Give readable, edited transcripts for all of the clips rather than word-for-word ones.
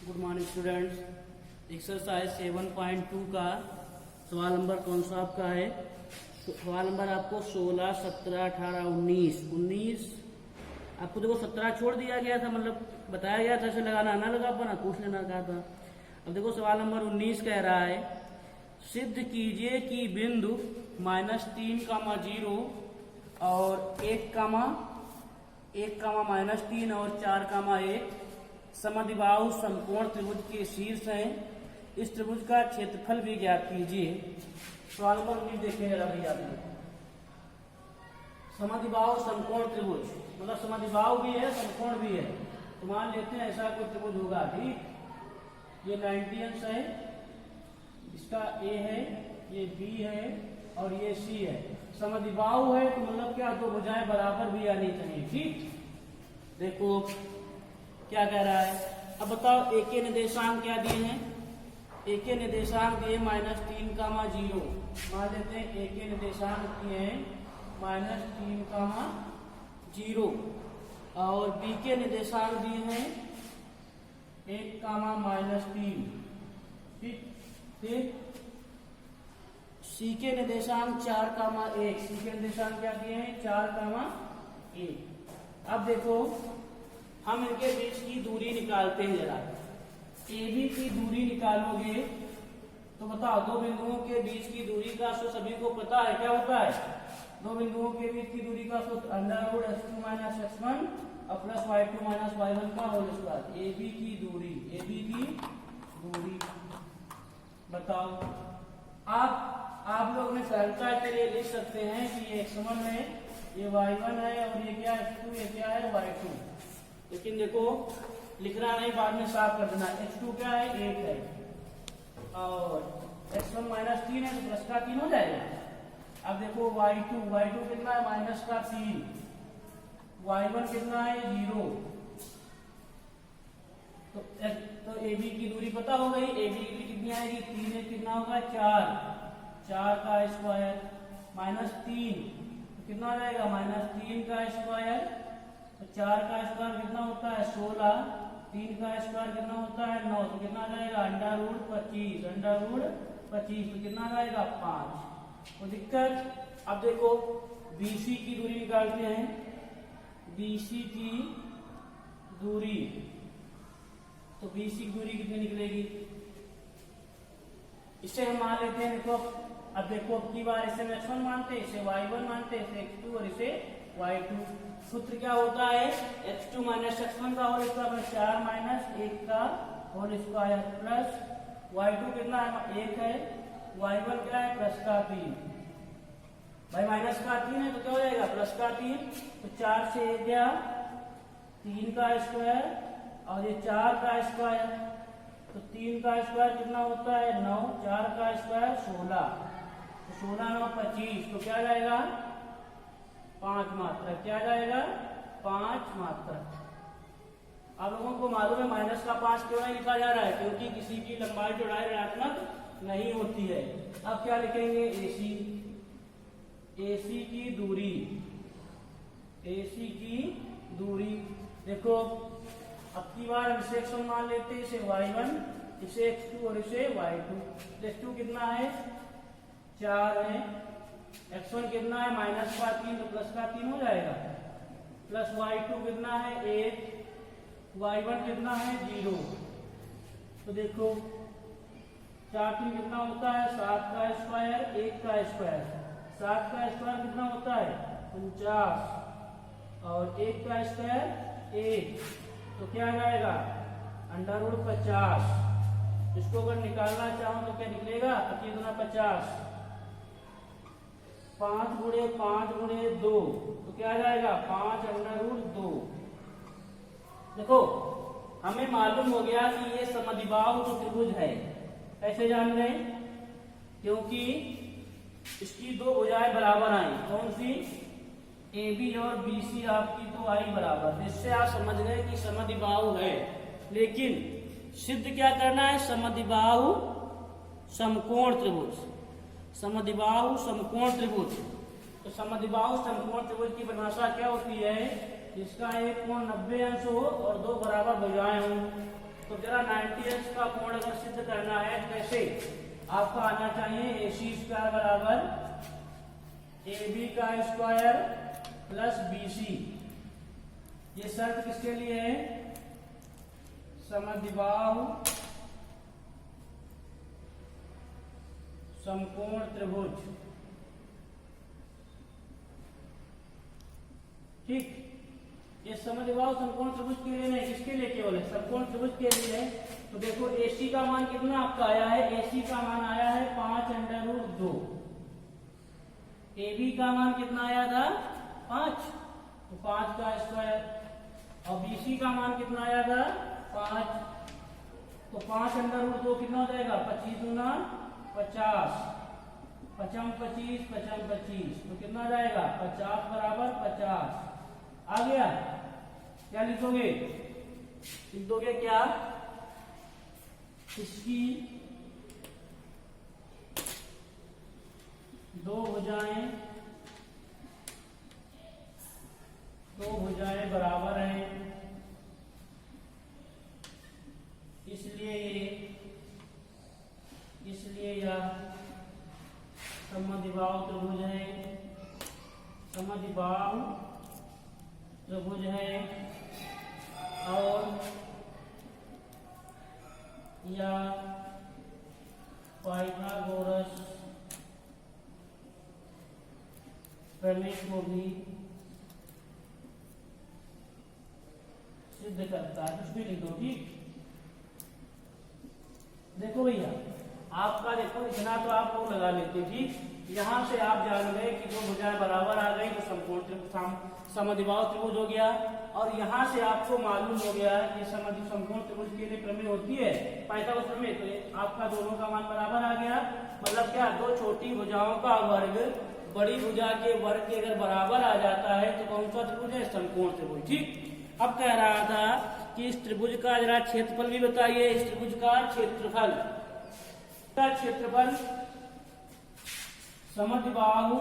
Good morning students. Exercise 7.2 का सवाल number कौन सा आपका है? सवाल नंबर आपको 16, 17, 18, 19 आपको देखो 17 छोड़ दिया गया था, मतलब बताया गया था इसे लगाना ना लगा पाना पूछ लेना कहा था। अब देखो सवाल नंबर 19 कह रहा है सिद्ध कीजिए कि बिंदु -3, 0 और 1, -3 और 4, 1 समद्विबाहु समकोण त्रिभुज के शीर्ष हैं। इस त्रिभुज का क्षेत्रफल भी ज्ञात कीजिए। सवाल नंबर 19 देखें जरा भैया। समद्विबाहु समकोण त्रिभुज मतलब समद्विबाहु भी है समकोण भी है। तो मान लेते हैं ऐसा कोई त्रिभुज होगा, ठीक। ये 90 अंश है, इसका ए है, ये बी है और ये सी है। समद्विबाहु है तो मतलब क्या, दो भुजाएं बराबर भी आनी चाहिए, ठीक। देखो क्या कह रहा है, अब बताओ ए के निर्देशांक क्या दिए हैं? ए के निर्देशांक दिए -3, 0। मान लेते हैं ए के निर्देशांक दिए हैं -3, 0 और बी के निर्देशांक दिए हैं 1, -3, ठीक। फिर सी के निर्देशांक 4, 1। सी के निर्देशांक क्या दिए हैं? 4, 1। अब देखो हम इनके बीच की दूरी निकालते हैं जरा। ए बी की दूरी निकालोगे तो बताओ दो बिंदुओं के बीच की दूरी का सूत्र सभी को पता है, क्या होता है? दो बिंदुओं के बीच की दूरी का सूत्र √(x2 - x1) और +(y2 - y1) का होल स्क्वायर। ए बी की दूरी बताओ। आप लोग ने सरलता के लिए लिख सकते हैं कि ये x1 है, ये y1 है और ये क्या x2, ये क्या है y2। लेकिन देखो लिखना नहीं, बाद में साफ कर देना। x2 क्या है? 1 है और x1 -3 है तो प्लस का 3 हो जाएगा। अब देखो y2 कितना है? -3। y1 कितना है? 0। तो AB की दूरी पता हो गई। AB की दूरी कितनी आएगी? 3 कितना होगा? 4 का स्क्वायर -3 कितना आ जाएगा? -3 का स्क्वायर। तो 4 का स्क्वायर कितना होता है? 16। 3 का स्क्वायर कितना होता है? 9। तो कितना आ जाएगा? √25 तो कितना आ जाएगा? 5। तो दिक्कत। अब देखो BC की दूरी निकालते हैं। BC की दूरी, तो BC की दूरी कितनी निकलेगी? इसे हम मान लेते हैं। देखो अब देखो अब की बार इसे x1 मानते, इसे y1 मानते, इसे x2 और इसे y2। सूत्र क्या होता है? x2 - x1 का होल स्क्वायर 4 - 1 का होल स्क्वायर प्लस y2 कितना है? 1 है, y1 क्या है? +3। भाई -3 है तो क्या हो जाएगा? +3। तो 4 से 1 गया, 3 का स्क्वायर और ये 4 का स्क्वायर। तो 3 का स्क्वायर कितना होता है? 9। 4 का स्क्वायर 16। तो 16, 9, 25। तो क्या जाएगा? 5 मात्रक। क्या जाएगा? 5 मात्रक। आप लोगों को मालूम है -5 क्यों नहीं लिखा जा रहा है? क्योंकि किसी की लंबाई चौड़ाई ऋणात्मक नहीं होती है। अब क्या लिखेंगे? AC की दूरी देखो अब की बार हम इसे x1 मान लेते हैं, इसे y1, इसे x2 और इसे y2। x2 कितना है? 4 है, x1 कितना है? -3 तो +3 हो जाएगा, प्लस y2 कितना है? 1, y1 कितना है? 0। तो देखो 4, 3 कितना होता है? 7 का स्क्वायर, 1 का स्क्वायर। 7 का स्क्वायर कितना होता है? 50 और 1 का स्क्वायर 1। तो क्या जाएगा? √50। इसको अगर निकालना चाहो तो क्या निकलेगा? 50। 5 × 5 × 2 तो क्या जाएगा? 5√2। देखो हमें मालूम हो गया कि ये समद्विबाहु त्रिभुज है। कैसे जान गए? क्योंकि इसकी दो भुजाएं बराबर आई। कौन सी? AB और BC आपकी तो आई बराबर। इससे आप समझ गए कि समद्विबाहु है। लेकिन सिद्ध क्या करना है? समद्विबाहु समकोण त्रिभुज। समद्विबाहु समकोण त्रिभुज। तो समद्विबाहु समकोण त्रिभुज की परिभाषा क्या होती है? जिसका एक कोण 90 अंश हो और दो बराबर भुजाएं हों। तो जरा 90 अंश का कोण अगर सिद्ध करना है कैसे, आपका आना चाहिए AC स्क्वायर बराबर AB का स्क्वायर प्लस BC। ये शर्त किसके लिए है, समद्विबाहु समकोण त्रिभुज। ठीक, ये समद्विबाहु समकोण त्रिभुज के लिए नहीं, किसके लिए केवल है, समकोण त्रिभुज के लिए है। तो देखो AC का मान कितना आपका आया है, AC का मान आया है 5√2। AB का मान कितना आया था 5, तो 5 का स्क्वायर। और BC का मान कितना आया था 5, तो 5√2 कितना हो जाएगा 25 गुना 50, 55 25 55 25, तो कितना जाएगा 50 बराबर 50 आ गया। क्या लिखोगे, लिख दोगे क्या, इसकी दो भुजाएं बराबर हैं, इसलिए यह समद्विबाहु त्रिभुज है, समद्विबाहु त्रिभुज है। और या पाइथागोरस प्रमेय को भी सिद्ध करता है, कुछ भी लिख दो। ठीक, देखो भैया आपका देखो इतना तो आप लोग लगा लेते। ठीक, यहाँ से आप जान गए कि दो भुजाएं बराबर आ गई तो समद्विबाहु त्रिभुज हो गया। और यहाँ से आपको मालूम हो गया कि समकोण त्रिभुज के लिए प्रमेय होती है पाइथागोरस प्रमेय, तो आपका दोनों का मान बराबर आ गया। मतलब क्या, दो छोटी भुजाओं का वर्ग बड़ी भुजा के वर्ग के अगर बराबर आ जाता है तो कौन सा त्रिभुज है, समकोण त्रिभुज। ठीक, अब कह रहा था कि इस त्रिभुज का जरा क्षेत्रफल भी बताइए, इस त्रिभुज का क्षेत्रफल समद्विबाहु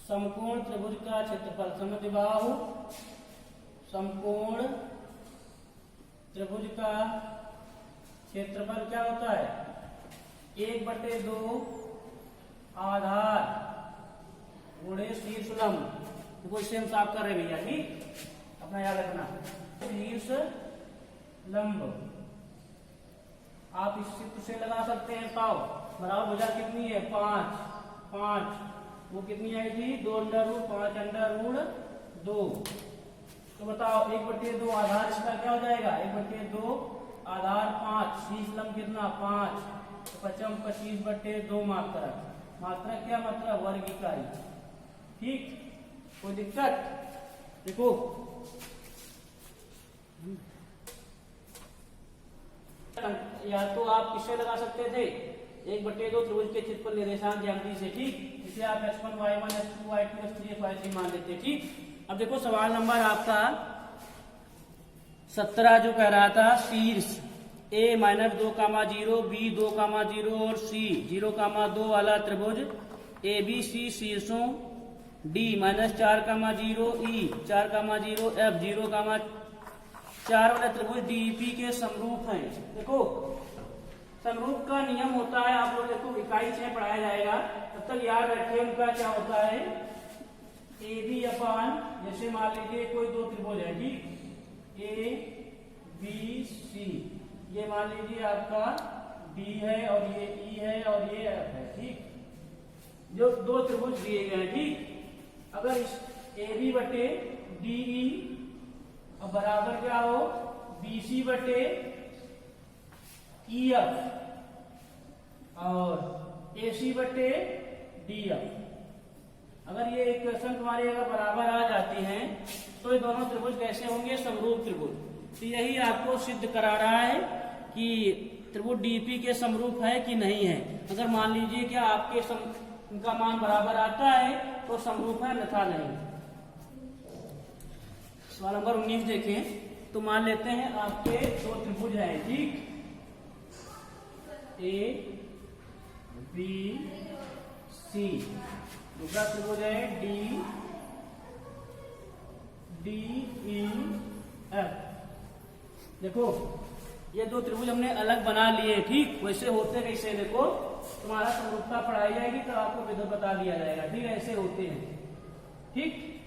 समकोण त्रिभुज का क्षेत्रफल, समद्विबाहु समकोण त्रिभुज का क्षेत्रफल क्या होता है, 1/2 आधार गुणे शीर्ष लंब। देखो इसे हम साफ कर रहे भैया। ठीक, अपना याद रखना, शीर्ष लंब आप इस चित्र से लगा सकते हैं। पाओ बराबर भुजा कितनी है 5, वो कितनी आई थी 2√5√2। तो बताओ 1/2 आधार इसका क्या हो जाएगा, 1/2 आधार 5, शीर्ष लंब कितना 5, तो 55 25/2 मात्रक क्या मात्रा, वर्ग इकाई। ठीक, कोई दिक्कत, देखो या तो आप किससे लगा सकते थे, 1/2 त्रिभुज के क्षेत्रफल निर्देशांक ज्यामिति से। ठीक, इसे आप x1 y1 x2 y2 x3 y3 मान लेते। ठीक, अब देखो सवाल नंबर आपका 17 जो कह रहा था, शीर्ष a -2, b 2, और c 0, 2 वाला त्रिभुज ABC शीर्षों d -4, e 4, f 0, 4 वाले त्रिभुज DEP के समरूप हैं। देखो समरूप का नियम होता है, आप लोग देखो इकाई से पढ़ाया जाएगा, तब तक याद रखिए उनका क्या होता है, AB अपान, जैसे मान लीजिए कोई दो त्रिभुज है। ठीक, ABC, ये मान लीजिए आपका D है और ये E है और ये F है। ठीक, जो दो त्रिभुज दिए गए हैं। ठीक, अगर इस AB/DE अब बराबर क्या हो, BC/EF और AC/DF। अगर ये इक्वेशन तुम्हारी अगर बराबर आ जाती हैं तो ये दोनों त्रिभुज कैसे होंगे, समरूप त्रिभुज। तो यही आपको सिद्ध करा रहा है कि त्रिभुज DP के समरूप है कि नहीं है। अगर मान लीजिए कि आपके इनका मान बराबर आता है तो समरूप है, अन्यथा नहीं। सवाल नंबर 19 देखें, तो मान लेते हैं आपके दो त्रिभुज हैं। ठीक, A B C, दूसरा त्रिभुज है D E F। देखो ये दो त्रिभुज हमने अलग बना लिए, ठीक। वैसे होते कैसे, देखो तुम्हारा समरूपता पढ़ाई जाएगी तो आपको विधि बता दिया जाएगा, ठीक है, ऐसे होते हैं, ठीक।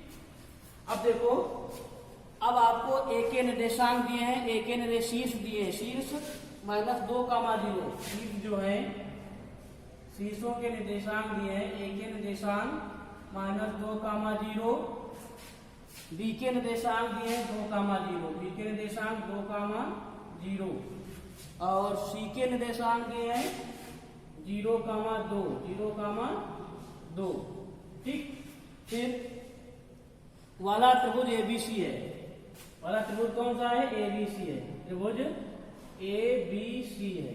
अब देखो, अब आपको ए के निर्देशांक दिए हैं, ए के शीर्ष दिए हैं, शीर्ष -2,0, शीर्ष जो है शीर्षों के निर्देशांक दिए हैं, ए के निर्देशांक -2,0, बी के निर्देशांक दिए हैं 2,0, बी के निर्देशांक 2,0 और सी के निर्देशांक दिए हैं 0,2, 0,2, ठीक। फिर वाला त्रिभुज एबीसी है, वाला त्रिभुज कौन सा है, एबीसी है, त्रिभुज एबीसी है।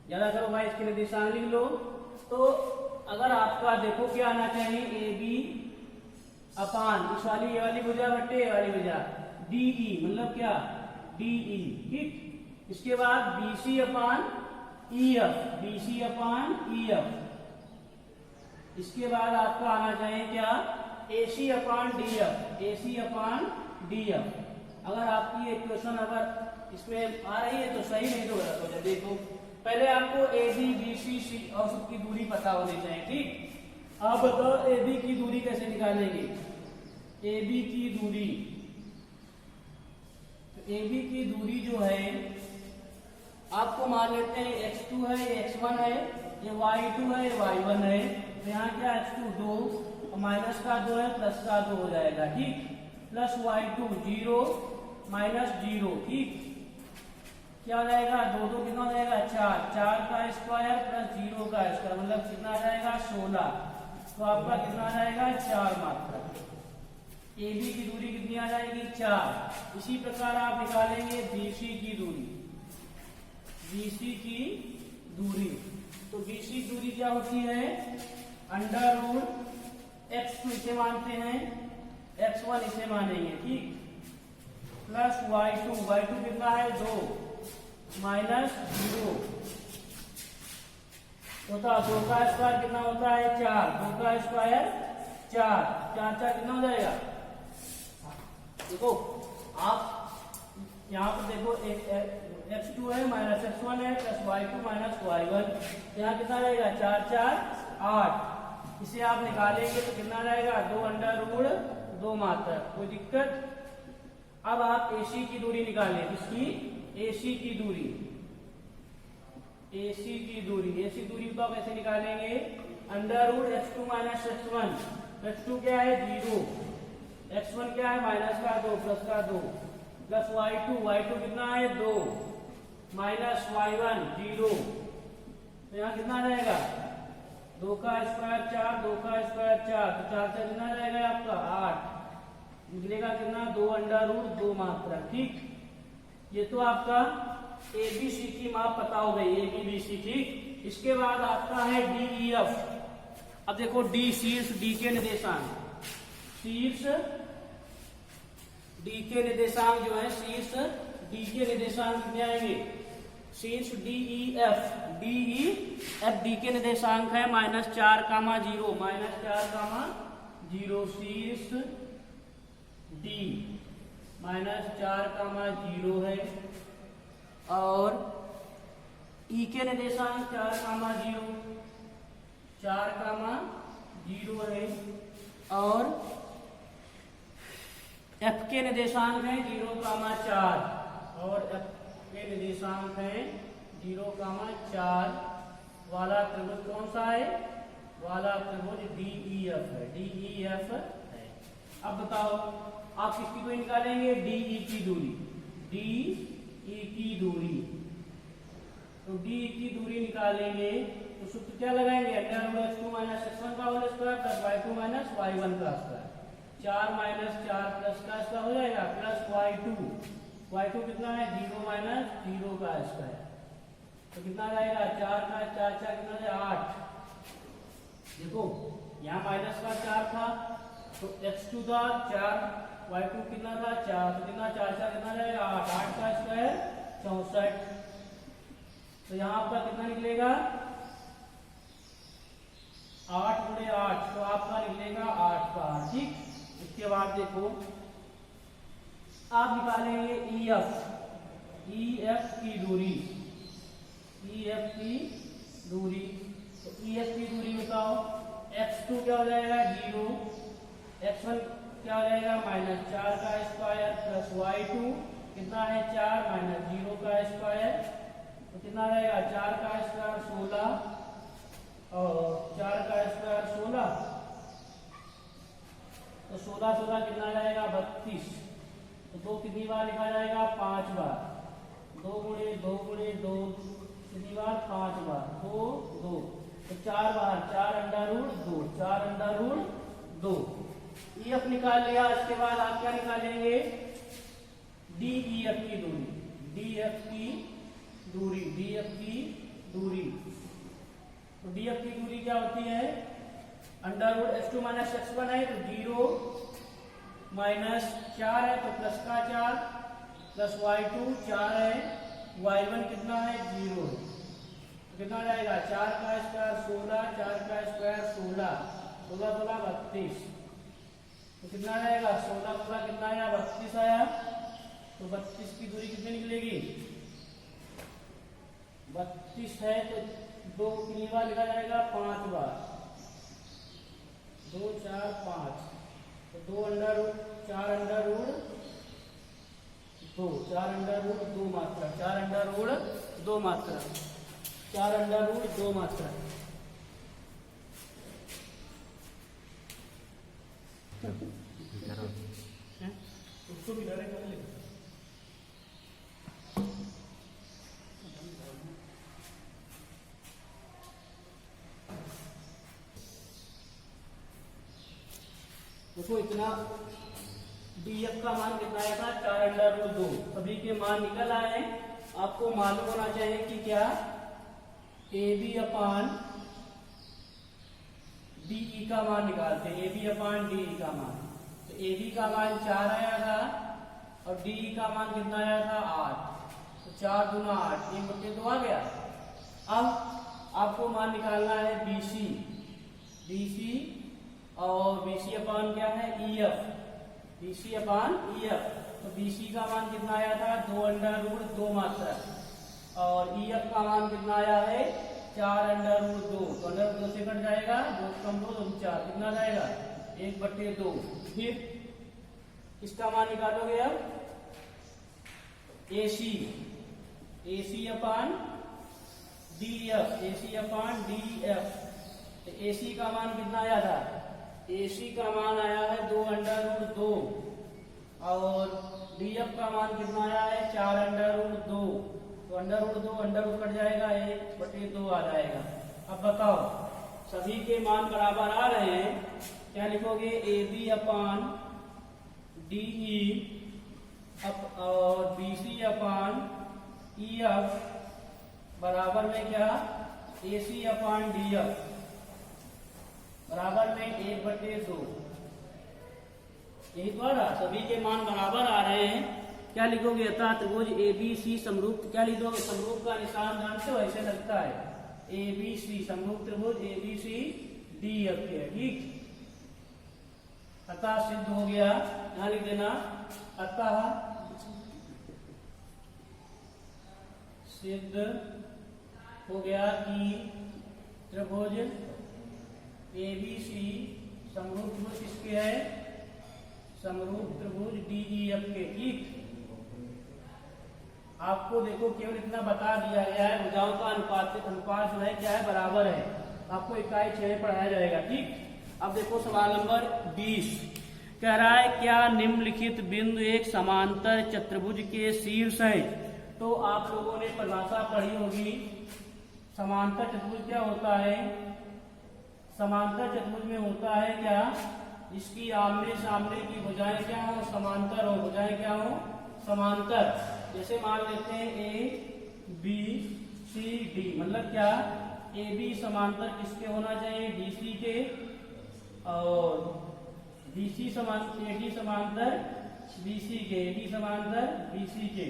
ज्यादा करो भाई, इसके निर्देशांक लिख लो। तो अगर आपका देखो क्या आना चाहिए, ए बी अपान इस वाली ये वाली भुजा बट्टे ये वाली भुजा डीई, मतलब क्या डीई, ठीक। इसके बाद बीसी अपान ईएफ, बीसी अपान ईएफ। इसके बाद आपका आना चाहिए क्या, एसी अपान डीएफ, एसी अपान डीएफ। अगर आपकी इक्वेशन अगर इसमें आ रही है तो सही, नहीं तो गलत हो जाए। देखो पहले आपको ए बी बी सी सी और सबकी दूरी पता होनी चाहिए, ठीक। आप बताओ ए बी की दूरी कैसे निकालेंगे, ए बी की दूरी, तो ए बी की दूरी जो है आपको मान लेते हैं x2 है, ये x1 है, ये y2 है, ये y1 है। तो यहाँ क्या x2 2 माइनस का 2 है, प्लस का 2 हो जाएगा, ठीक। प्लस y2 0 माइनस 0, ठीक। क्या हो जाएगा, 2 2 कितना हो जाएगा 4, 4 का स्क्वायर प्लस 0 का स्क्वायर, मतलब कितना आ जाएगा 16। तो आपका कितना आ जाएगा 4 मात्रा। ए बी की दूरी कितनी आ जाएगी 4। इसी प्रकार आप निकालेंगे बीसी की दूरी, बीसी की दूरी। तो बीसी की दूरी क्या होती है, अंडर रूट x2 इसे मानते हैं, x1 इसे मानेंगे, ठीक। प्लस y2, y2 कितना है 2 माइनस 0 होता, 2 का स्क्वायर कितना होता है 4, 2 का स्क्वायर 4, 4 4 कितना हो जाएगा। देखो आप यहाँ पर देखो x2 है माइनस x1 है प्लस y2 माइनस y1, यहाँ कितना रहेगा 4 4 8। इसे आप निकालेंगे तो कितना रहेगा 2 अंडर रूट 2 मात्रा, कोई दिक्कत। अब आप AC की दूरी निकालें, इसकी AC की दूरी, AC की दूरी, AC दूरी को आप ऐसे निकालेंगे under root x2 minus x1, x2 क्या है 0, x1 क्या है माइनस का 2 प्लस का 2, प्लस y2, y2 कितना है 2 माइनस y1 0। तो यहाँ कितना रहेगा 2 का स्क्वायर 4, 2 का स्क्वायर 4, तो 4 4 कितना रहेगा आपका 8, निकलेगा कितना 2 अंडर रूट 2 मात्रा, ठीक। ये तो आपका एबीसी की माप पता हो गई, एबीसी, ठीक। इसके बाद आपका है डीईएफ। अब देखो डी शीर्ष, डी के निर्देशांक, शीर्ष डी के निर्देशांक जो है, शीर्ष डी के निर्देशांक कितने आएंगे, शीर्ष डीईएफ, डीईएफ डी के निर्देशांक है -4,0, -4,0, शीर्ष डी -4,0 है और ई के निर्देशांक 4,0, 4,0 है और एफ के निर्देशांक है 0,4 और एफ के निर्देशांक है 0,4 वाला त्रिभुज कौन सा है, वाला त्रिभुज डीईएफ है, डीईएफ है। अब बताओ आप किसकी दूरी निकालेंगे, डीई की दूरी, डीई की दूरी। तो डीई की दूरी निकालेंगे तो सूत्र क्या लगाएंगे, under root x2 minus x1 का whole square plus y2 minus y1 का स्क्वायर, 4 माइनस 4 प्लस का स्क्वायर हो जाएगा प्लस y2, y2 कितना है 0 माइनस 0 का स्क्वायर, तो कितना जाएगा 4 का 4 4 कितना जाएगा 8। देखो यहाँ माइनस का 4 था तो x2 था 4, y2 कितना था 4, तो कितना 4 4 कितना जाएगा 8, 8 का स्क्वायर 64। तो यहाँ आपका कितना निकलेगा 8 गुणे 8, तो आपका निकलेगा 8 का 8, ठीक। इसके बाद देखो आप निकालेंगे EF, ई एफ की दूरी, ई एफ की दूरी, तो ई एफ की दूरी बताओ। x2 क्या हो जाएगा 0, x1 क्या हो जाएगा -4 का स्क्वायर प्लस y2 कितना है 4 माइनस 0 का स्क्वायर, तो कितना रहेगा 4 का स्क्वायर 16 और 4 का स्क्वायर 16, तो 16 कितना जाएगा 32, तो 2 कितनी बार लिखा जाएगा 5 बार, 2 गुणे 2 गुणे 2 कितनी बार 5 बार, 2 2, तो 4 बार 4 under root 2, 4 under root 2। E F निकाल लिया, इसके बाद आप क्या निकालेंगे डी ई एफ की दूरी, डी एफ की दूरी, डी एफ की दूरी, तो डी एफ की दूरी क्या होती है under root x2 minus x1 है तो 0 माइनस 4 है तो प्लस का 4 प्लस y2 4 है, y1 कितना है 0 है, तो कितना जाएगा 4 का स्क्वायर 16, 4 का स्क्वायर 16, 16 16 32, तो कितना जाएगा 16 16 कितना आया 32 आया, तो 32 की दूरी कितनी निकलेगी 32 है तो 2 कितनी बार लिखा जाएगा 5 बार, 2 4 5, तो 2 under root 4 under root 2, 4 under root 2 मात्रा, 4 अंडर रूट 2 मात्रा, 4 अंडर रूट 2 मात्रा। उसको भी डायरेक्ट कर ले। देखो इतना डीएफ का मान कितना आया था 4 अंडर रूट 2, सभी के मान निकल आए हैं। आपको मालूम होना चाहिए कि क्या ए बी अपान डीई का मान निकालते हैं, ए बी अपान डीई का मान, तो ए बी का मान 4 आया था और डीई का मान कितना आया था 8, तो 4 दूना 8, 1/2 आ गया। अब आपको मान निकालना है बीसी, बीसी और बीसी अपान क्या है ई एफ, बीसी अपान ई एफ, तो बीसी का मान कितना आया था 2 अंडर रूट 2 मात्रा और ई एफ का मान कितना आया है 4 अंडर रूट 2, तो अंडर रूट 2 से कट जाएगा 2 कम 2 2 4 कितना जाएगा 1/2। फिर इसका मान निकालोगे अब एसी, एसी अपान डी एफ, एसी अपान डी एफ, तो एसी का मान कितना आया था, एसी का मान आया है 2 अंडर रूट 2 और डीएफ का मान कितना आया है 4 अंडर रूट 2, तो under root 2 under root cut जाएगा 1/2 आ जाएगा। अब बताओ सभी के मान बराबर आ रहे हैं, क्या लिखोगे ए बी अपान डीई और बीसी अपान ई एफ बराबर में क्या एसी अपान डीएफ बराबर में 1/2, यही द्वारा सभी के मान बराबर आ रहे हैं। क्या लिखोगे अतः त्रिभुज ए बी सी समरूप, क्या लिखोगे समरूप का निशान जानते हो ऐसे लगता है ए बी सी, समरूप त्रिभुज A B C D F के, ठीक। अतः सिद्ध हो गया, यहां लिख देना अतः सिद्ध हो गया कि त्रिभुज ए बी सी समरूप त्रिभुज किसके है, समरूप त्रिभुज डी ई एफ के, ठीक। आपको देखो केवल इतना बता दिया गया है भुजाओं का अनुपात जो है क्या है बराबर है, आपको इकाई 6 में पढ़ाया जाएगा, ठीक। अब देखो सवाल नंबर 20 कह रहा है क्या निम्नलिखित बिंदु एक समांतर चतुर्भुज के शीर्ष है। तो आप लोगों ने परिभाषा पढ़ी होगी, समांतर चतुर्भुज क्या होता है, समांतर चतुर्भुज में होता है क्या जिसकी आमने सामने की भुजाएं क्या हो समांतर हो, भुजाएं क्या हो समांतर। जैसे मान लेते हैं ए बी सी डी, मतलब क्या ए बी समांतर किसके होना चाहिए डीसी के और बीसी समांतर एडी समांतर बीसी के, एडी समांतर बीसी के।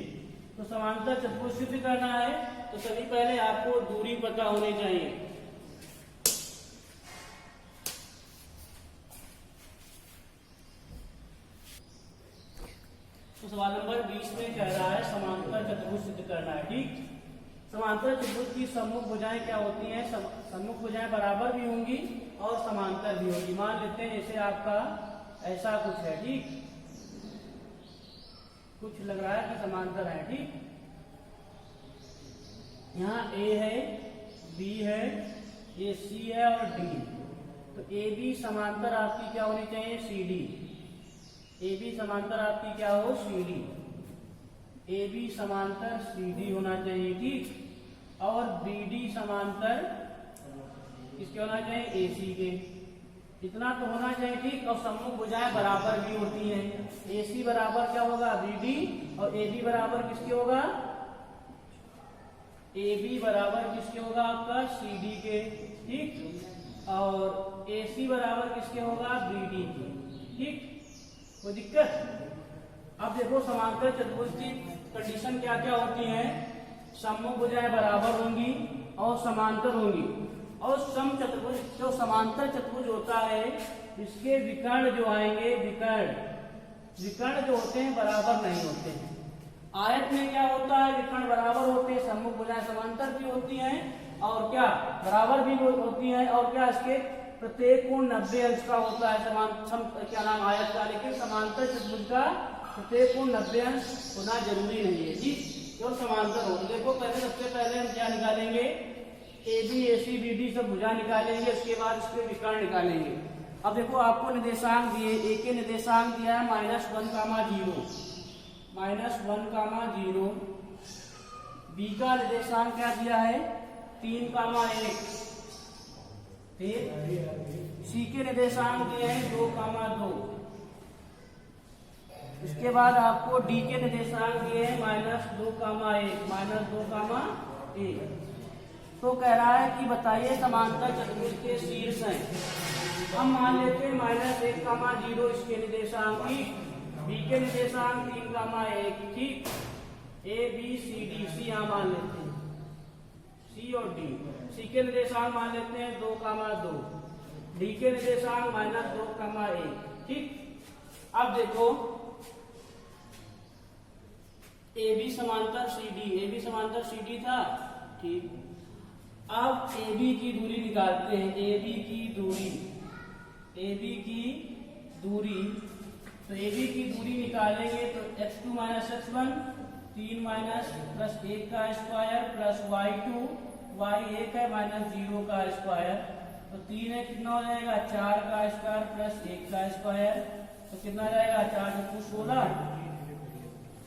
तो समांतर चतुर्भुज सिद्ध करना है तो सभी पहले आपको दूरी पता होनी चाहिए। तो सवाल नंबर 20 में कह रहा है समांतर चतुर्भुज सिद्ध करना है। ठीक, समांतर चतुर्भुज की सम्मुख भुजाएं क्या होती हैं? सम्मुख भुजाएं बराबर भी होंगी और समांतर भी होगी। मान लेते हैं जैसे आपका ऐसा कुछ है। ठीक, कुछ लग रहा है कि समांतर है। ठीक, यहाँ ए है, बी है, ये सी है और डी। तो ए बी समांतर आपकी क्या होनी चाहिए? सी डी। ए बी समांतर आपकी क्या हो? सी डी। ए बी समांतर सी डी होना चाहिए। ठीक, और बी डी समांतर किसके होना चाहिए? ए सी के। इतना तो होना चाहिए। ठीक, और सम्मुख भुजाएं बराबर भी होती हैं। ए सी बराबर क्या होगा? B D. और ए बी बराबर किसके होगा? ए बी बराबर किसके होगा? आपका सी डी के। ठीक, और ए सी बराबर किसके होगा? बी डी के। ठीक, कोई दिक्कत? अब देखो समांतर चतुर्भुज की कंडीशन क्या क्या होती है? सम्मुख भुजाएं बराबर होंगी और समांतर होंगी। और सम चतुर्भुज, जो समांतर चतुर्भुज होता है, इसके विकर्ण जो आएंगे, विकर्ण जो होते हैं बराबर नहीं होते हैं। आयत में क्या होता है? विकर्ण बराबर होते हैं, सम्मुख भुजाएं समांतर भी होती हैं और क्या बराबर भी होती हैं, और क्या इसके प्रत्येक कोण 90 अंश का होता है। क्या नाम? आयत का। लेकिन समांतर चतुर्भुज का प्रत्येक कोण 90 अंश होना जरूरी नहीं है जी, जो समांतर हो। देखो पहले, सबसे पहले हम क्या निकालेंगे? A B, A C, B D सब भुजा निकालेंगे, उसके बाद इसके विकर्ण निकालेंगे। अब देखो आपको निर्देशांक दिए, ए के निर्देशांक दिया है -1, 0, बी का निर्देशांक क्या दिया है? 3, 1। सी के निर्देशांक दिए हैं 2, 2। इसके बाद आपको डी के निर्देशांक दिए हैं -2, 1। तो कह रहा है कि बताइए समांतर चतुर्भुज के शीर्ष हैं। हम मान लेते हैं -1, 0 इसके निर्देशांक की, बी के निर्देशांक 3, 1। ठीक, ए बी सी डी, सी यहां मान लेते हैं, सी और डी। सी के निर्देशांक मान लेते हैं 2, 2। डी के निर्देशांक -2, 1। ठीक, अब देखो ए बी समांतर सी डी, ए बी समांतर सी डी था। ठीक, अब ए बी की दूरी निकालते हैं। ए बी की दूरी, तो ए बी की दूरी निकालेंगे तो x2 - x1, 3 प्लस 1 का स्क्वायर प्लस y2, y1 है -0 का स्क्वायर। तो 3 है, कितना हो जाएगा? 4 का स्क्वायर प्लस 1 का स्क्वायर। तो कितना जाएगा? 4 × 2 = 16,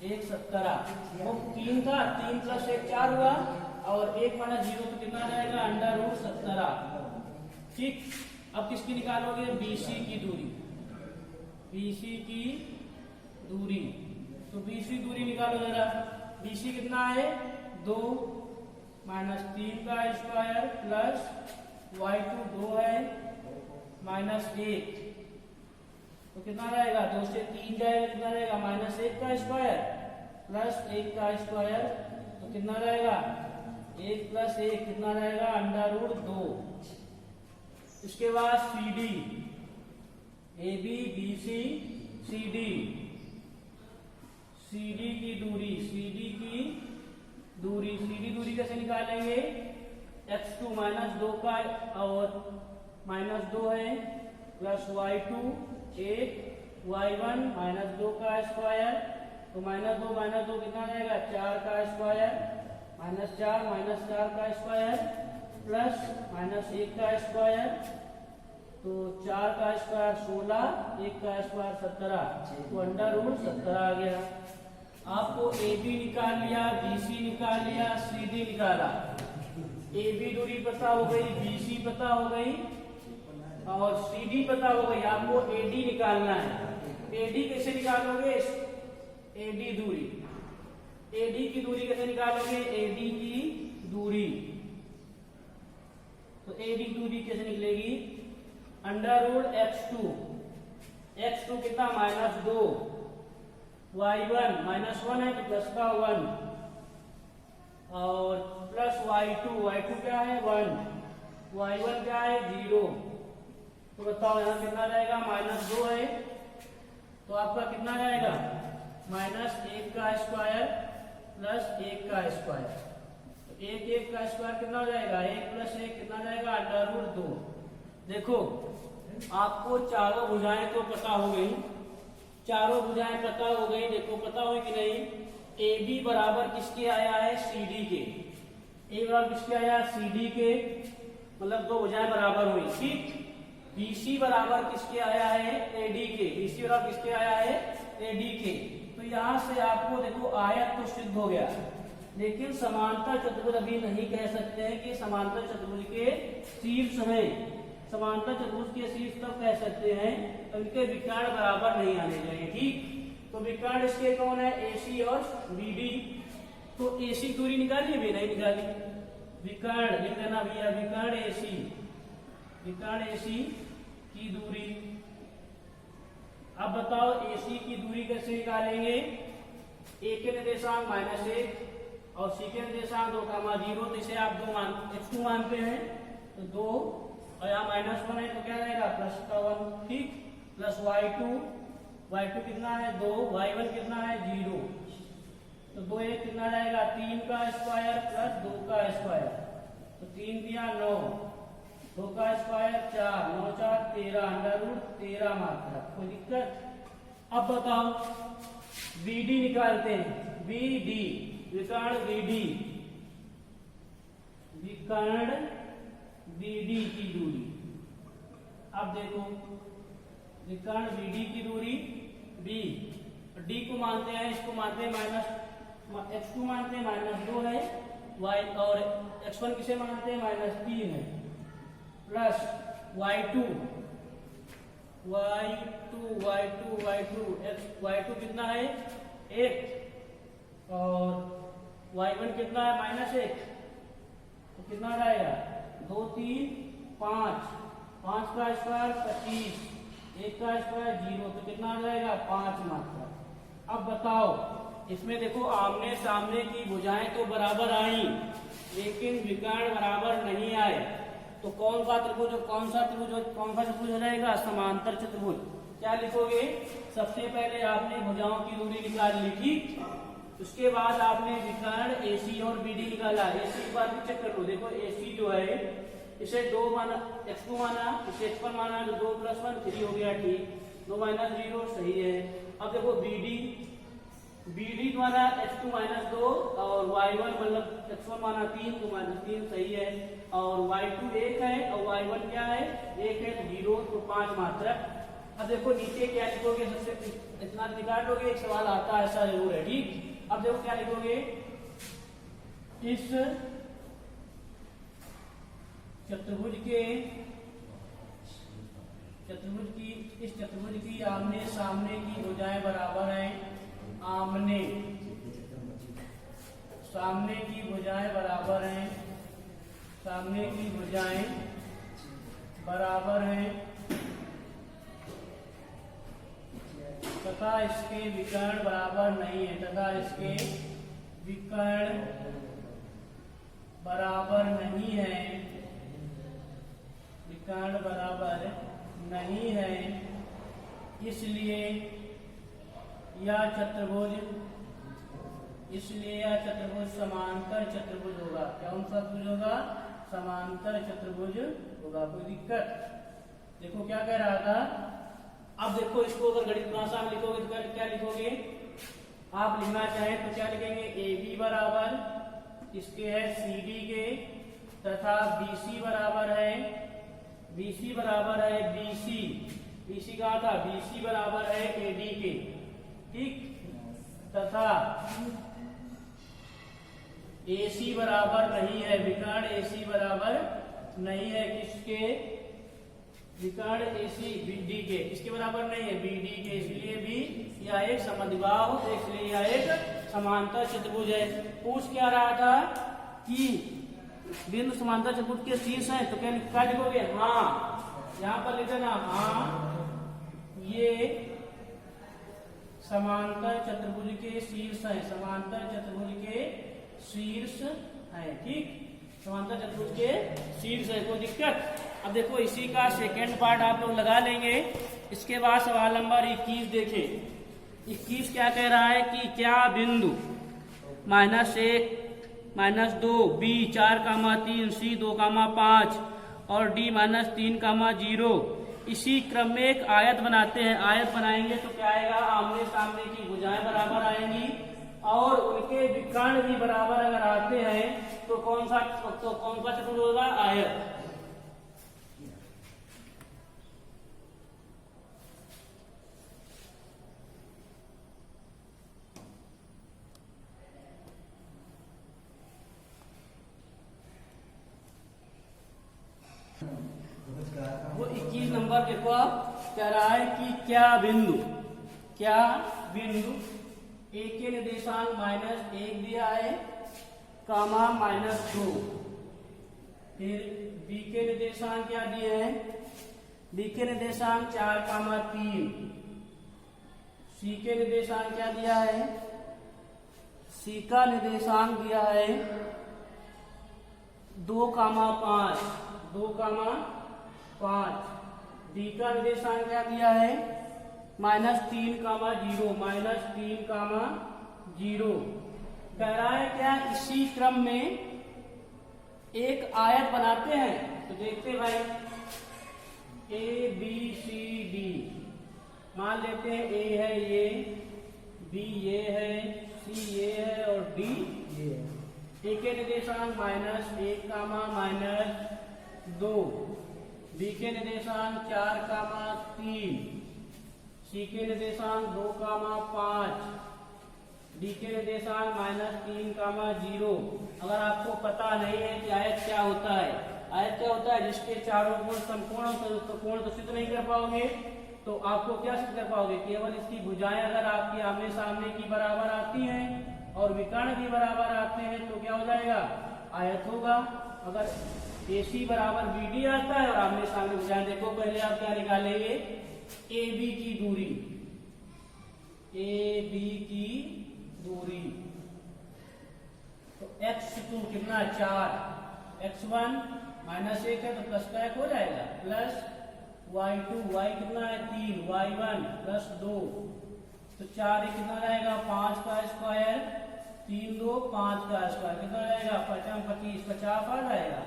1 17। वो 3 था, 3 प्लस 1 4 हुआ, और 1 - 0 तो कितना जाएगा? √17। ठीक, अब किसकी निकालोगे? BC की दूरी, BC की दूरी। तो BC दूरी निकालो जरा। BC कितना है? 2 -3 का स्क्वायर प्लस y2 2 है -1। तो कितना रहेगा? 2 से 3 जाएगा, कितना रहेगा? -1 का स्क्वायर प्लस 1 का स्क्वायर। तो कितना रहेगा? 1 + 1 कितना रहेगा? √2। इसके बाद C D, A B B C C D, C D की दूरी, सी डी दूरी कैसे निकालेंगे? x2 -2 का और -2 है प्लस y2 1, y1 -2 का स्क्वायर। तो -2 कितना रहेगा? 4 का स्क्वायर, -4 का स्क्वायर प्लस -1 का स्क्वायर। तो 4 का स्क्वायर 16, 1 का स्क्वायर 17, तो √17 आ गया। आपको ए बी निकाल लिया, बी सी निकाल लिया, सी डी निकाला। ए बी दूरी पता हो गई, बी सी पता हो गई और सी डी पता हो गई। आपको ए डी निकालना है। ए डी कैसे निकालोगे? ए डी दूरी, ए डी की दूरी कैसे निकालोगे? ए डी की दूरी, तो ए डी दूरी कैसे निकलेगी? √x2, x2 कितना? -2, y1 -1 है तो प्लस का 1 और प्लस y2 क्या है? 1, y1 क्या है? 0। तो बताओ यहाँ कितना जाएगा? -2 है तो आपका कितना जाएगा? माइनस 1 का स्क्वायर प्लस 1 का स्क्वायर। तो 1 का स्क्वायर कितना हो जाएगा, 1 प्लस 1 कितना हो जाएगा, √2। देखो आपको चारों भुजाएं तो पता हो गई, चारों भुजाएं पता हो गई। देखो पता हो कि नहीं, ए बी बराबर किसके आया है, सी डी के। ए बराबर किसके आया, सी डी के, मतलब दो भुजाएं बराबर हुई, ठीक। बीसी बराबर किसके आया है, एडी के। बीसी बराबर किसके आया है, एडी के। तो यहां से आपको देखो आयत तो सिद्ध हो गया, लेकिन समांतर चतुर्भुज अभी नहीं कह सकते हैं कि समांतर चतुर्भुज के शीर्ष हैं। समांतर चतुर्भुज के शीर्ष तब कह सकते हैं उनके विकर्ण बराबर नहीं आने चाहिए, ठीक। तो विकर्ण इसके कौन है, एसी और बीडी। तो एसी दूरी निकाली भी नहीं निकाली, विकर्ण लिख देना भैया, विकर्ण एसी, विकर्ण एसी की दूरी। अब बताओ एसी की दूरी कैसे निकालेंगे, ए के निर्देशांक -1 और सी के निर्देशांक 2,0। तो इसे आप x2 मानते हैं, तो 2 और यहाँ -1 है तो क्या रहेगा, +1, ठीक। प्लस y2 कितना है 2, y1 कितना है 0। तो 2 1 कितना रहेगा, 3 का स्क्वायर प्लस 2 का स्क्वायर। तो 3 दिया 9, 2 का स्क्वायर 4, 9 4 13, √13 मात्रा। कोई दिक्कत। अब बताओ बीडी निकालते हैं, बीडी विकर्ण बीडी, विकर्ण बीडी की दूरी। अब देखो विकर्ण बीडी की दूरी बी, डी को मानते हैं, इसको मानते हैं x2 मानते हैं -2 है, y और x1 किसे मानते हैं -3 है, प्लस y2 कितना है 1 और y1 कितना है -1। तो कितना रहेगा 2 3 5, 5 का स्क्वायर 25, 1 का स्क्वायर 0। तो कितना आ जाएगा 5 मात्रा। अब बताओ इसमें देखो आमने सामने की भुजाएं तो बराबर आई, लेकिन विकर्ण बराबर नहीं आए। तो कौन सा त्रिभुज कौन सा चतुर्भुज हो जाएगा, समांतर चतुर्भुज। क्या लिखोगे, सबसे पहले आपने भुजाओं की दूरी निकाल ली, ठीक। उसके बाद आपने विकर्ण एसी और बीडी निकाला। एसी बार भी चेक कर लो, देखो एसी जो है इसे 2 माना, x2 माना, इसे x1 माना, तो 2 + 1 3 हो गया, ठीक। 2 - 0 सही है। अब देखो बीडी द्वारा x2 -2 और y1 मतलब x1 माना 3 तो -3 सही है, और y2 1 है और y1 क्या है 1 है, तो 0 तो 5 मात्रा। अब देखो नीचे क्या लिखोगे, सबसे इतना निकाल लोगे, एक सवाल आता है ऐसा जरूर है, ठीक। अब देखो क्या लिखोगे, इस चतुर्भुज की आमने सामने की भुजाएं बराबर हैं, आमने सामने की भुजाएं बराबर हैं, सामने की भुजाएं बराबर हैं तथा इसके विकर्ण बराबर नहीं है, तथा इसके विकर्ण बराबर नहीं है, विकर्ण बराबर नहीं है। इसलिए यह चतुर्भुज समांतर चतुर्भुज होगा। कौन सा चतुर्भुज होगा, समांतर चतुर्भुज होगा। कोई दिक्कत। देखो क्या कह रहा था, अब देखो इसको अगर गणित भाषा में लिखोगे तो क्या लिखोगे, आप लिखना चाहें तो क्या लिखेंगे, ए बी बराबर इसके है सी डी के, तथा बीसी बराबर है बीसी कहा था, बीसी बराबर है एडी के, ठीक। तथा एसी बराबर नहीं है, विकर्ण एसी बराबर नहीं है, किसके, विकर्ण एसी बीडी के, किसके बराबर नहीं है, बीडी के। इसलिए भी यह एक समद्विबाहु, इसलिए यह एक समांतर चतुर्भुज है। पूछ क्या रहा था कि बिंदु समांतर चतुर्भुज के शीर्ष है, तो क्या लिखोगे, हाँ, यहाँ पर लिख देना, हाँ ये समांतर चतुर्भुज के शीर्ष है, समांतर चतुर्भुज के शीर्ष है, ठीक। समांतर चतुर्भुज के शीर्ष है, कोई दिक्कत। अब देखो इसी का सेकेंड पार्ट आप लोग लगा लेंगे। इसके बाद सवाल नंबर 21 देखें। 21 क्या कह रहा है कि क्या बिंदु -1 -2 बी 4,3 सी 2,5 और डी -3,0 इसी क्रम में एक आयत बनाते हैं। आयत बनाएंगे तो क्या आएगा, आमने सामने की भुजाएं बराबर आएंगी और उनके विकर्ण भी बराबर अगर आते हैं तो कौन सा चतुर्भुज होगा, आयत। वो 21 नंबर देखो आप, कह रहा है कि क्या बिंदु ए के निर्देशांक -1 दिया है, कामा -2, फिर बी के निर्देशांक क्या दिए हैं, बी के निर्देशांक 4,3, सी के निर्देशांक क्या दिया है, सी का निर्देशांक दिया है 2,5, डी का निर्देशांक क्या दिया है -3,0, कह रहा है क्या इसी क्रम में एक आयत बनाते हैं। तो देखते भाई ए बी सी डी, मान लेते हैं ए है ये, बी ये है, सी ये है और डी ये है। ए के निर्देशांक -1, -2, बी के निर्देशांक 4,3, सी के निर्देशांक 2,5, डी के निर्देशांक -3,0। अगर आपको पता नहीं है कि आयत क्या होता है, जिसके चारों कोण समकोण तो कोण तो सिद्ध नहीं कर पाओगे, तो आपको क्या सिद्ध कर पाओगे, केवल इसकी भुजाएं अगर आपकी आमने सामने की बराबर आती हैं और विकर्ण भी बराबर आते हैं तो क्या हो जाएगा, आयत होगा। अगर AC बराबर BD आता है और आमने सामने भुजाएं, देखो पहले आप क्या निकालेंगे, AB की दूरी, तो x2 कितना 4, x1 -1 है तो प्लस का 1 हो जाएगा, प्लस y2, y कितना है 3, y1 +2, तो 4 कितना जाएगा 5 का स्क्वायर, 3 2 5 का स्क्वायर कितना जाएगा 50 25 50 आ जाएगा।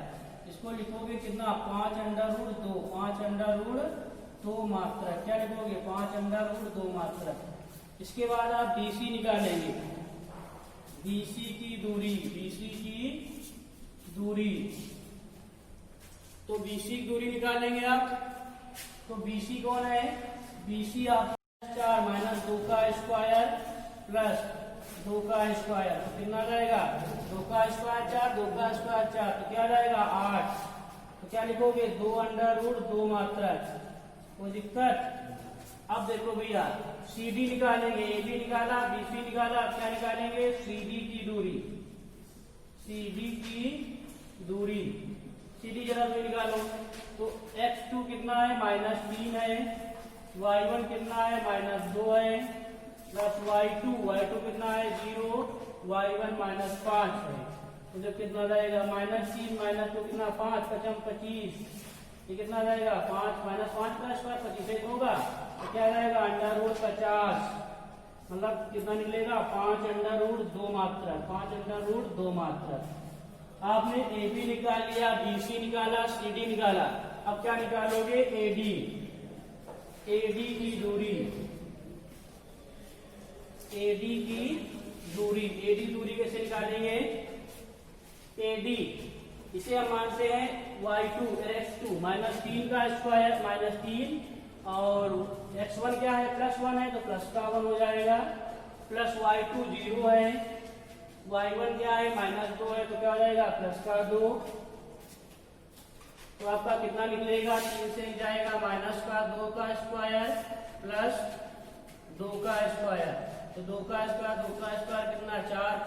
इसको लिखोगे कितना 5√2, 5√2 मात्रक, क्या लिखोगे 5√2 मात्रक। इसके बाद आप BC निकालेंगे, BC की दूरी, तो BC की दूरी निकालेंगे आप, तो BC कौन है, BC आप 4 -2 का स्क्वायर प्लस 2 का स्क्वायर, तो कितना जाएगा 2 का स्क्वायर 4, 2 का स्क्वायर 4, तो क्या जाएगा 8। तो क्या लिखोगे 2√2 मात्रक, कोई दिक्कत। अब देखो भैया CD निकालेंगे, AB निकाला, BC निकाला, अब क्या निकालेंगे CD की दूरी, CD जरा भी निकालो। तो x2 कितना है -3 है, y1 कितना है -2 है, प्लस y2 कितना है 0, y1 -5 है, तो जब कितना जाएगा -3 -2 कितना 5 5 25, ये कितना जाएगा 5 -5 का स्क्वायर 25 होगा, तो क्या जाएगा √50, मतलब कितना निकलेगा 5√2 मात्रक। आपने AB निकाल लिया, BC निकाला, CD निकाला, अब क्या निकालोगे AD की दूरी, AD दूरी कैसे निकालेंगे, AD इसे हम मानते हैं y2 x2 -3 का स्क्वायर -3 और x1 क्या है +1 है तो प्लस का 1 हो जाएगा, प्लस y2 0 है, y1 क्या है -2 है तो क्या हो जाएगा प्लस का 2, तो आपका कितना निकलेगा 3 से जाएगा -2 का स्क्वायर प्लस 2 का स्क्वायर, तो 2 का स्क्वायर कितना 4 +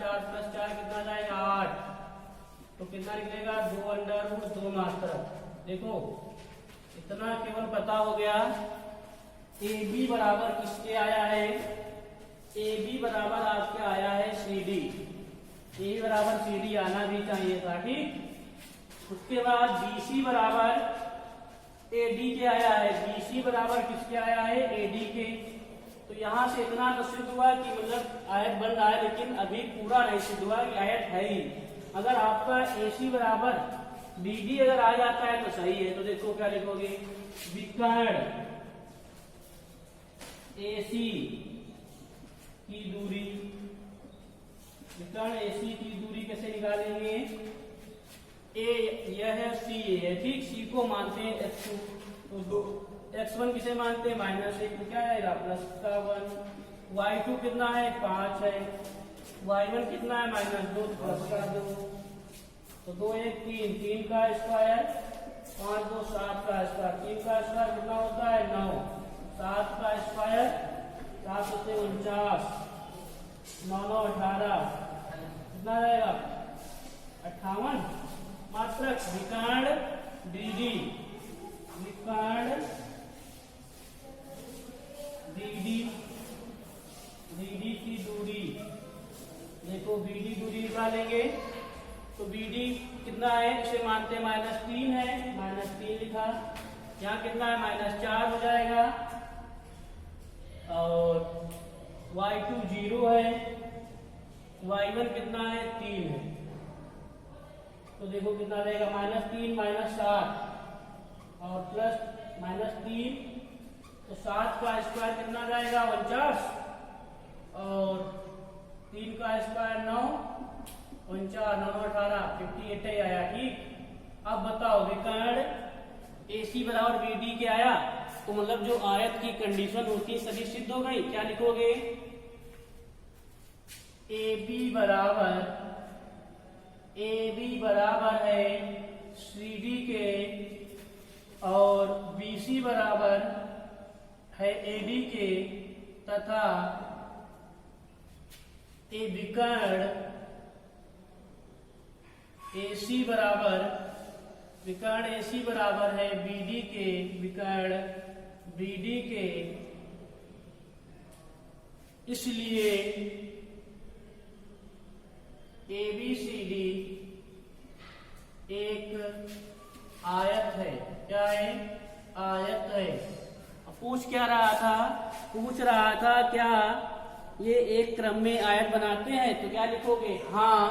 4 कितना जाएगा 8, तो कितना निकलेगा 2√2 मात्रक। देखो इतना केवल पता हो गया। AB बराबर किसके आया है, AB बराबर आपके आया है CD, AB बराबर CD आना भी चाहिए था, ठीक। उसके बाद BC बराबर AD के आया है, BC बराबर किसके आया है AD के, तो यहाँ से इतना तो सिद्ध हुआ कि मतलब आयत बन रहा है, लेकिन अभी पूरा नहीं सिद्ध हुआ कि आयत है ही। अगर आपका AC बराबर BD अगर आ जाता है तो सही है। तो देखो क्या लिखोगे, विकर्ण AC की दूरी, विकर्ण AC की दूरी कैसे निकालेंगे, A यह है, C है, ठीक। C को मानते हैं x2, तो x1 किसे मानते हैं, -1, तो क्या आएगा प्लस का 1। y2 कितना है, 5 है। y1 कितना है, -2, प्लस का 2। तो 2 1 3, 3 का स्क्वायर, 5 2 7 का स्क्वायर, 3 का स्क्वायर कितना होता है, 9। 7 का स्क्वायर, 7 होते 49, 9 9 18, कितना रहेगा 58। मात्रक विकर्ण DD, विकर्ण DD की दूरी, देखो BD दूरी निकालेंगे तो BD कितना है, इसे मानते हैं -3 है, -3 लिखा। यहाँ कितना है, -4 हो जाएगा। और y2 0 है, y1 कितना है, 3 है। तो देखो कितना रहेगा, -3 -7 और प्लस -3, तो 7 का स्क्वायर कितना जाएगा, 49, और 3 का स्क्वायर 9, 49 9 18, 58 ही आया, ठीक। अब बताओ विकर्ण AC बराबर BD के आया, तो मतलब जो आयत की कंडीशन होती है सभी सिद्ध हो गई। क्या लिखोगे, AB बराबर है CD के, और BC बराबर है AD के, तथा ए विकर्ण AC बराबर है BD के, विकर्ण BD के, इसलिए ABCD एक आयत है। क्या है, आयत है। पूछ क्या रहा था, पूछ रहा था क्या ये एक क्रम में आयत बनाते हैं, तो क्या लिखोगे, हाँ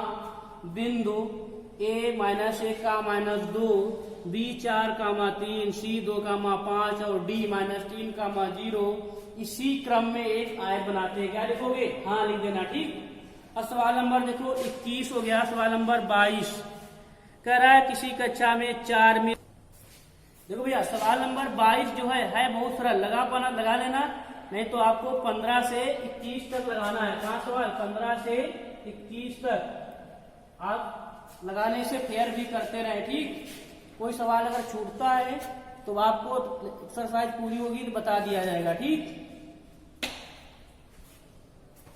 बिंदु A -1 का -2, B 4 3, C 2 5 और D -3 0 इसी क्रम में एक आयत बनाते हैं। क्या लिखोगे, हाँ लिख देना, ठीक। अब सवाल नंबर देखो 21 हो गया। सवाल नंबर 22 कह रहा है किसी कक्षा में 4 में, देखो भैया सवाल नंबर 22 जो है बहुत सरल, लगा लेना, नहीं तो आपको 15 से 21 तक लगाना है। कहाँ सवाल, 15 से 21 तक आप लगाने से फेयर भी करते रहे, ठीक। कोई सवाल अगर छूटता है तो आपको एक्सरसाइज पूरी होगी तो बता दिया जाएगा, ठीक।